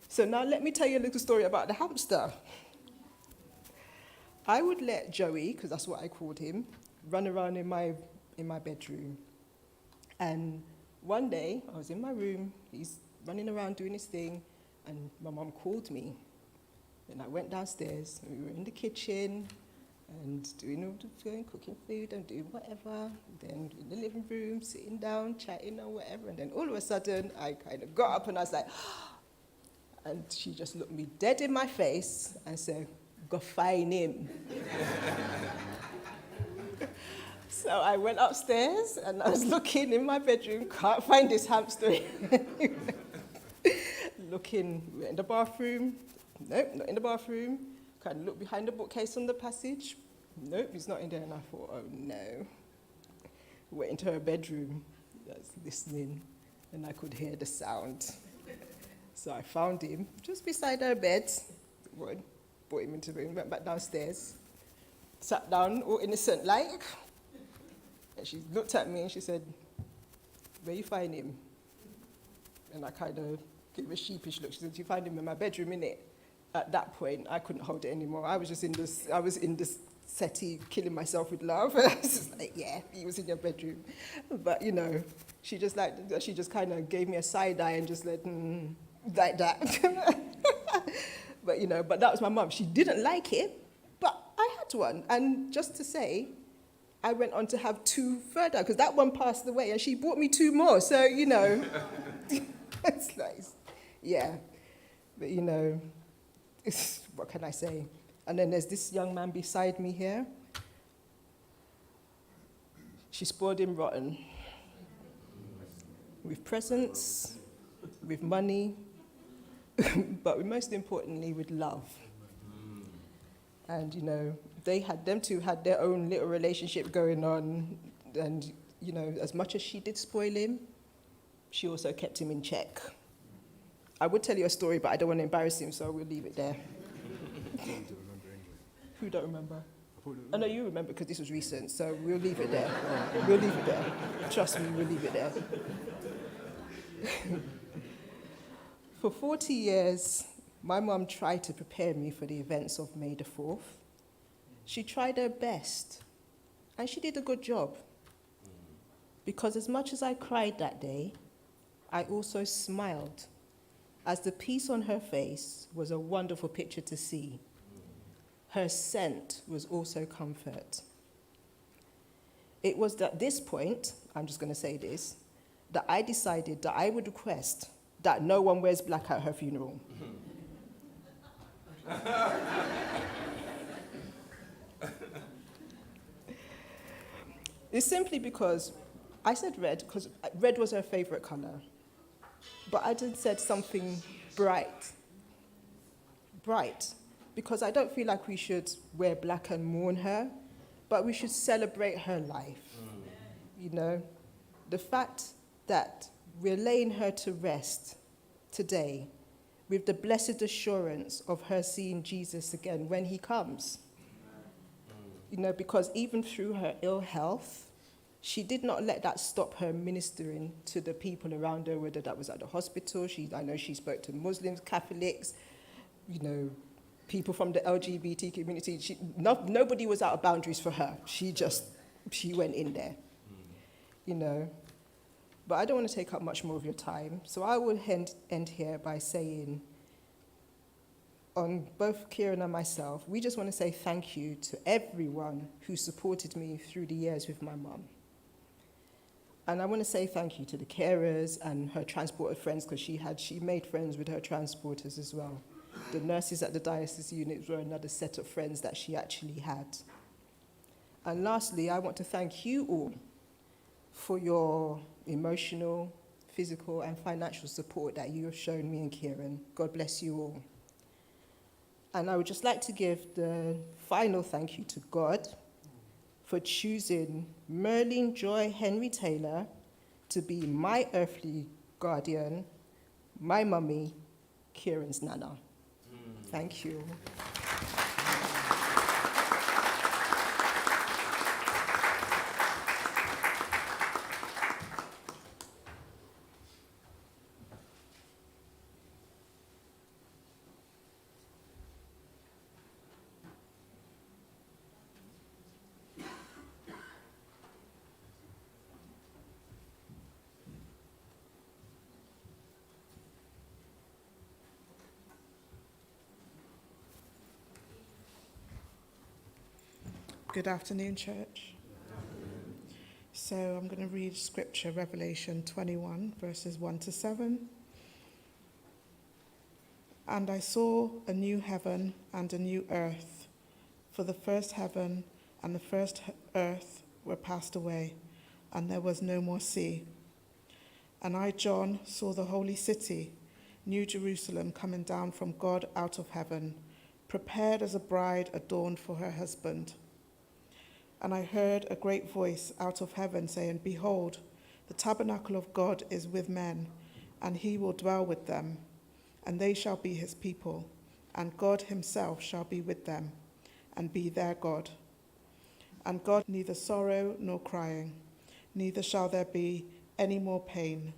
So now let me tell you a little story about the hamster. I would let Joey, because that's what I called him, run around in my bedroom. And one day, I was in my room, he's running around doing his thing, and my mum called me. Then I went downstairs, and we were in the kitchen, and doing all the food, cooking food and doing whatever. Then in the living room, sitting down, chatting or whatever. And then all of a sudden, I kind of got up and I was like, and she just looked me dead in my face and said, "Go find him." So I went upstairs and I was looking in my bedroom, can't find this hamster. Looking in the bathroom, nope, not in the bathroom. Kind of look behind the bookcase on the passage, nope, he's not in there. And I thought, oh no. Went into her bedroom, I was listening, and I could hear the sound. So I found him just beside her bed, brought him into the room, went back downstairs, sat down, all innocent-like, and she looked at me and she said, "Where you find him?" And I kind of gave a sheepish look. She said, "You find him in my bedroom, innit?" At that point, I couldn't hold it anymore. I was in this settee, killing myself with love. I was just like, yeah, he was in your bedroom. But, she just kind of gave me a side eye and just like that. But that was my mum. She didn't like it, but I had one. And just to say, I went on to have 2 further, because that one passed away, and she bought me 2 more. So, it's like, yeah. But, what can I say? And then there's this young man beside me here. She spoiled him rotten. With presents, with money, but most importantly, with love. And, them two had their own little relationship going on. And, as much as she did spoil him, she also kept him in check. I would tell you a story, but I don't want to embarrass him, so we'll leave it there. Who don't remember? I know you remember because this was recent, so we'll leave it there. We'll leave it there. Trust me, we'll leave it there. For 40 years, my mum tried to prepare me for the events of May the 4th. She tried her best, and she did a good job. Because as much as I cried that day, I also smiled, as the peace on her face was a wonderful picture to see. Her scent was also comfort. It was at this point, I'm just going to say this, that I decided that I would request that no one wears black at her funeral. It's simply because I said red, because red was her favorite color. But I just said something bright. Bright. Because I don't feel like we should wear black and mourn her, but we should celebrate her life. The fact that we're laying her to rest today with the blessed assurance of her seeing Jesus again when he comes. Because even through her ill health, she did not let that stop her ministering to the people around her, whether that was at the hospital. I know she spoke to Muslims, Catholics, people from the LGBT community. Nobody was out of boundaries for her. She went in there, But I don't want to take up much more of your time. So I will end here by saying, on both Kieran and myself, we just want to say thank you to everyone who supported me through the years with my mum. And I want to say thank you to the carers and her transporter friends, because she made friends with her transporters as well. The nurses at the diocese unit were another set of friends that she actually had. And lastly, I want to thank you all for your emotional, physical, and financial support that you have shown me and Kieran. God bless you all. And I would just like to give the final thank you to God for choosing Merlene Joy Henry Taylor to be my earthly guardian, my mummy, Kieran's nana. Thank you. Good afternoon, church. So I'm going to read scripture, Revelation 21, verses 1 to 7. And I saw a new heaven and a new earth, for the first heaven and the first earth were passed away, and there was no more sea. And I, John, saw the holy city, New Jerusalem, coming down from God out of heaven, prepared as a bride adorned for her husband. And I heard a great voice out of heaven saying, Behold, the tabernacle of God is with men, and he will dwell with them, and they shall be his people, and God himself shall be with them, and be their God. And God neither sorrow nor crying, neither shall there be any more pain,